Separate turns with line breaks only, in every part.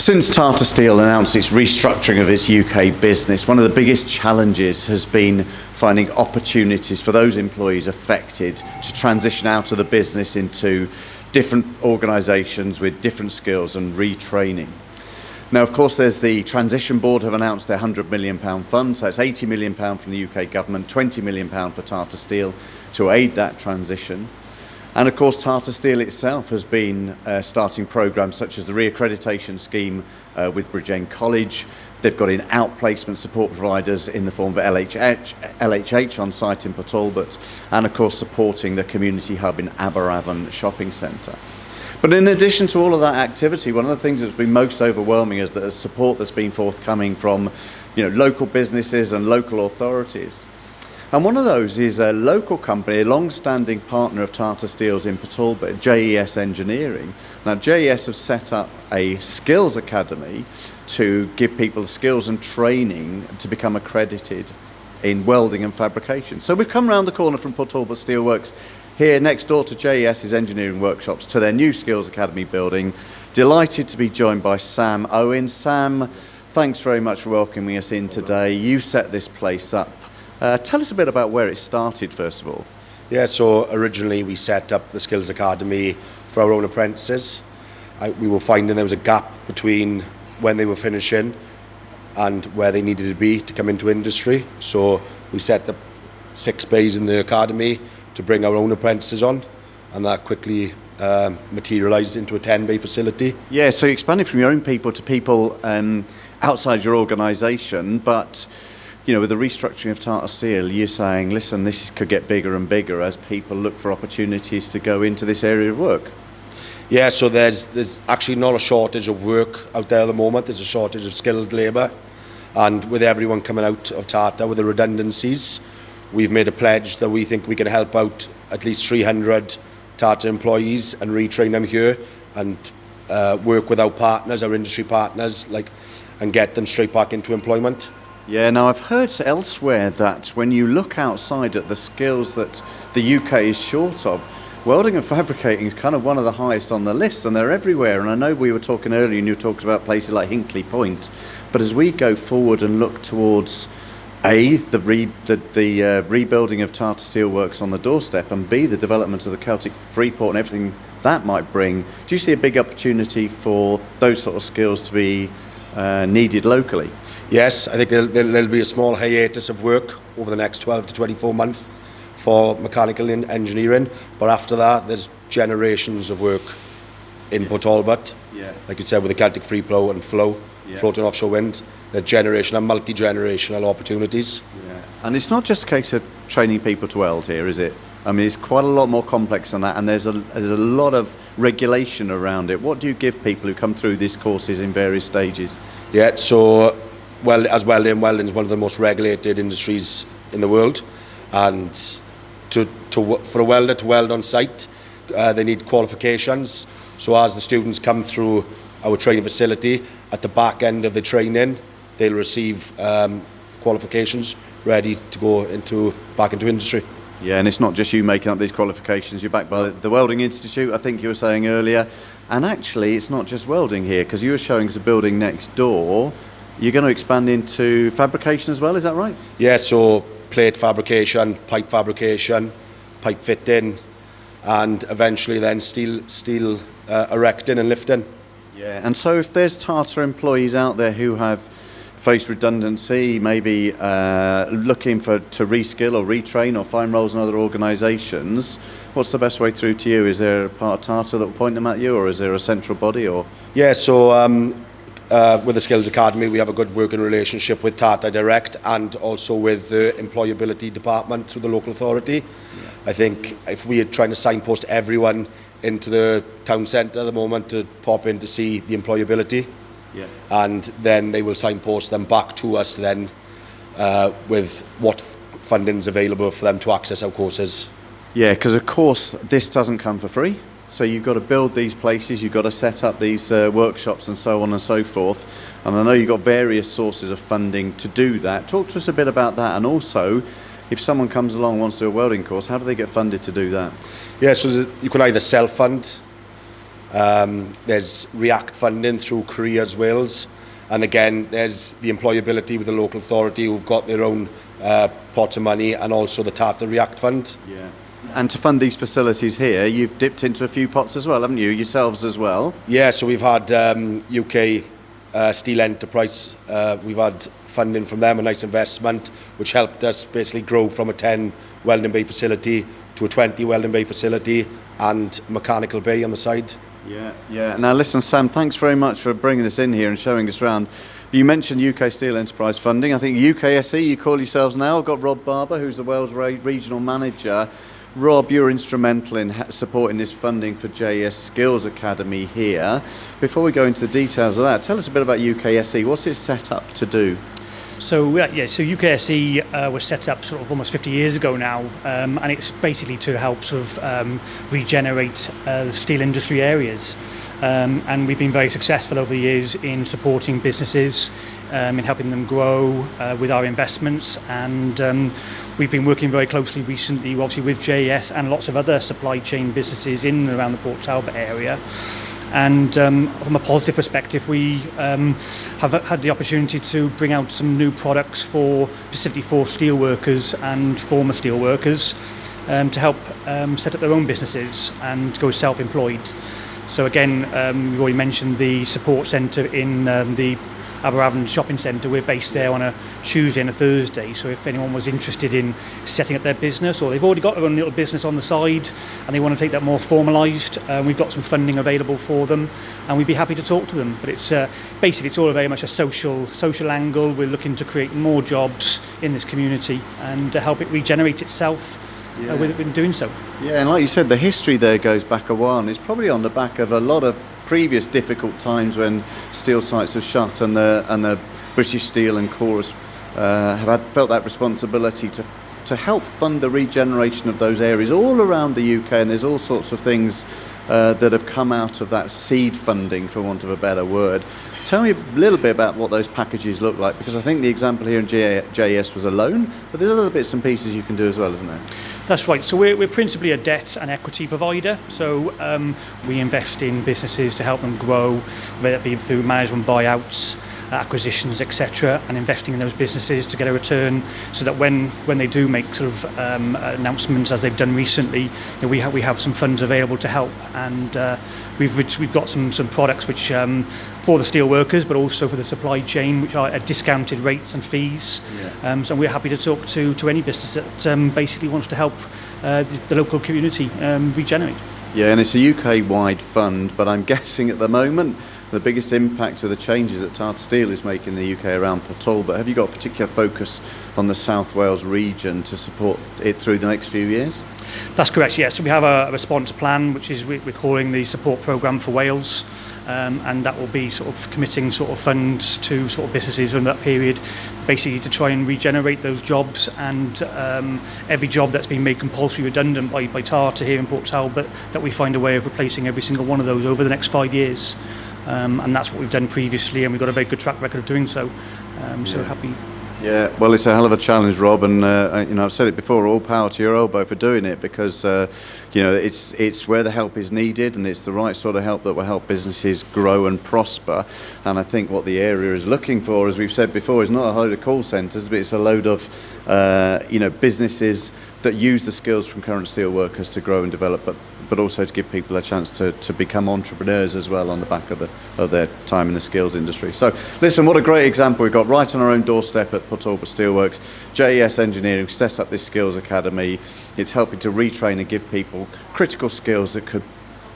Since Tata Steel announced its restructuring of its UK business, one of the biggest challenges has been finding opportunities for those employees affected to transition out of the business into different organisations with different skills and retraining. Now, of course, there's the Transition Board have announced their £100 million fund, so it's £80 million from the UK government, £20 million for Tata Steel to aid that transition. And of course, Tata Steel itself has been starting programmes such as the reaccreditation scheme with Bridgend College. They've got in outplacement support providers in the form of LHH on site in Port Talbot, and of course supporting the community hub in Aberavon shopping centre. But in addition to all of that activity, one of the things that's been most overwhelming is the support that's been forthcoming from local businesses and local authorities. And one of those is a local company, a long-standing partner of Tata Steel's in Port Talbot, JES Engineering. Now, JES have set up a skills academy to give people the skills and training to become accredited in welding and fabrication. So we've come round the corner from Port Talbot Steelworks, here next door to JES's engineering workshops, to their new Skills Academy building. Delighted to be joined by Sam Owen. Sam, thanks very much for welcoming us in today. You set this place up. Tell us a bit about where it started, first of all.
Yeah, so originally we set up the Skills Academy for our own apprentices. We were finding there was a gap between when they were finishing and where they needed to be to come into industry. So we set up 6 bays in the academy to bring our own apprentices on, and that quickly materialised into a 10-bay facility.
Yeah, so you expanded from your own people to people outside your organisation, but with the restructuring of Tata Steel, you're saying, listen, this could get bigger and bigger as people look for opportunities to go into this area of work.
Yeah, so there's actually not a shortage of work out there at the moment. There's a shortage of skilled labour. And with everyone coming out of Tata with the redundancies, we've made a pledge that we think we can help out at least 300 Tata employees and retrain them here and work with our partners, our industry partners, and get them straight back into employment.
Yeah, now I've heard elsewhere that when you look outside at the skills that the UK is short of, welding and fabricating is kind of one of the highest on the list, and they're everywhere. And I know we were talking earlier, and you talked about places like Hinkley Point, but as we go forward and look towards the rebuilding of Tata Steel Works on the doorstep, and B, the development of the Celtic Freeport and everything that might bring, do you see a big opportunity for those sort of skills to be needed locally?
Yes, I think there'll be a small hiatus of work over the next 12 to 24 months for mechanical engineering, but after that there's generations of work in Port Talbot. Yeah. Like you said, with the Celtic Freeport and floating offshore wind, there's multi-generational opportunities.
Yeah. And it's not just a case of training people to weld here, is it? I mean, it's quite a lot more complex than that, and there's a lot of regulation around it. What do you give people who come through these courses in various stages?
Yeah, so welding is one of the most regulated industries in the world, and for a welder to weld on site, they need qualifications. So as the students come through our training facility, at the back end of the training, they'll receive qualifications ready to go back into industry.
Yeah, and it's not just you making up these qualifications. You're backed by the Welding Institute, I think you were saying earlier. And actually, it's not just welding here, because you were showing us a building next door. You're going to expand into fabrication as well, is that right?
Yeah, so plate fabrication, pipe fitting, and eventually then steel erecting and lifting.
Yeah, and so if there's Tata employees out there who have faced redundancy, maybe looking to reskill or retrain or find roles in other organisations, what's the best way through to you? Is there a part of Tata that will point them at you, or is there a central body? Or
yeah, so with the Skills Academy, we have a good working relationship with Tata Direct and also with the employability department through the local authority. Yeah. I think if we are trying to signpost everyone into the town centre at the moment to pop in to see the employability, yeah, and then they will signpost them back to us then with what funding is available for them to access our courses.
Yeah, because of course this doesn't come for free. So you've got to build these places, you've got to set up these workshops and so on and so forth. And I know you've got various sources of funding to do that. Talk to us a bit about that. And also, if someone comes along and wants to do a welding course, how do they get funded to do that?
Yeah, so you can either self-fund There's React funding through Careers Wales. And again, there's the employability with the local authority who've got their own pot of money, and also the Tata React Fund.
Yeah. And to fund these facilities here, you've dipped into a few pots as well, haven't you, yourselves as well?
Yeah, so we've had UK Steel Enterprise, we've had funding from them, a nice investment, which helped us basically grow from a 10 welding bay facility to a 20 welding bay facility and mechanical bay on the side.
Yeah. Now listen, Sam, thanks very much for bringing us in here and showing us around. You mentioned UK Steel Enterprise funding. I think UKSE, you call yourselves now. I've got Rob Barber, who's the Wales Regional Manager. Rob, you're instrumental in supporting this funding for JES Skills Academy here. Before we go into the details of that, tell us a bit about UKSE. What's it set up to do?
So UKSE was set up sort of almost 50 years ago now, and it's basically to help sort of regenerate the steel industry areas. And we've been very successful over the years in supporting businesses, in helping them grow with our investments, and we've been working very closely recently, obviously with JES and lots of other supply chain businesses in and around the Port Talbot area. And from a positive perspective, we have had the opportunity to bring out some new products specifically for steelworkers and former steelworkers to help set up their own businesses and go self-employed. So again, we've already mentioned the support centre in the Aberavon shopping centre. We're based there on a Tuesday and a Thursday, so if anyone was interested in setting up their business, or they've already got their own little business on the side and they want to take that more formalised, we've got some funding available for them, and we'd be happy to talk to them. But it's basically it's all very much a social angle. We're looking to create more jobs in this community and to help it regenerate itself. With doing so.
Yeah, and like you said, the history there goes back a while, and it's probably on the back of a lot of previous difficult times when steel sites have shut, and the British Steel and Chorus have felt that responsibility to help fund the regeneration of those areas all around the UK. And there's all sorts of things that have come out of that seed funding, for want of a better word. Tell me a little bit about what those packages look like, because I think the example here in JES was a loan, but there's other bits and pieces you can do as well, isn't there?
That's right. So we're principally a debt and equity provider. So we invest in businesses to help them grow, whether it be through management buyouts, acquisitions, etc., and investing in those businesses to get a return, so that when they do make sort of announcements, as they've done recently, we have some funds available to help. And we've got some products which for the steel workers, but also for the supply chain, which are at discounted rates and fees. Yeah. So we're happy to talk to any business that basically wants to help the local community regenerate.
Yeah, and it's a UK-wide fund, but I'm guessing at the moment the biggest impact of the changes that Tata Steel is making in the UK around Port Talbot. Have you got a particular focus on the South Wales region to support it through the next few years?
That's correct, yes. So we have a response plan, which is we're calling the support programme for Wales, and that will be sort of committing sort of funds to sort of businesses in that period, basically to try and regenerate those jobs, and every job that's been made compulsory redundant by Tata here in Port Talbot, that we find a way of replacing every single one of those over the next 5 years. And that's what we've done previously, and we've got a very good track record of doing so. So happy.
Yeah, well, it's a hell of a challenge, Rob, and I've said it before. All power to your elbow for doing it, because it's where the help is needed, and it's the right sort of help that will help businesses grow and prosper. And I think what the area is looking for, as we've said before, is not a load of call centres, but it's a load of businesses that use the skills from current steel workers to grow and develop, but also to give people a chance to become entrepreneurs as well on the back of their time in the skills industry. So listen, what a great example we've got right on our own doorstep at Port Talbot Steelworks. JES Engineering sets up this Skills Academy. It's helping to retrain and give people critical skills that could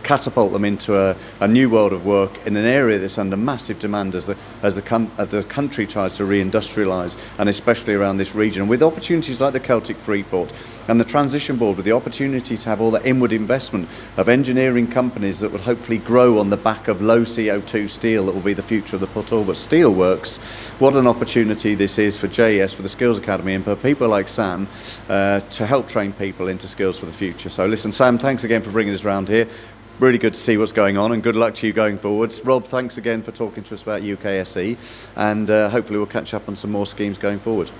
catapult them into a new world of work in an area that's under massive demand as the country tries to reindustrialise, and especially around this region, with opportunities like the Celtic Freeport and the Transition Board, with the opportunity to have all that inward investment of engineering companies that would hopefully grow on the back of low CO2 steel that will be the future of the Port Talbot Steelworks. What an opportunity this is for JES, for the Skills Academy, and for people like Sam to help train people into skills for the future. So listen, Sam, thanks again for bringing us around here. Really good to see what's going on, and good luck to you going forward. Rob, thanks again for talking to us about UKSE, and hopefully we'll catch up on some more schemes going forward.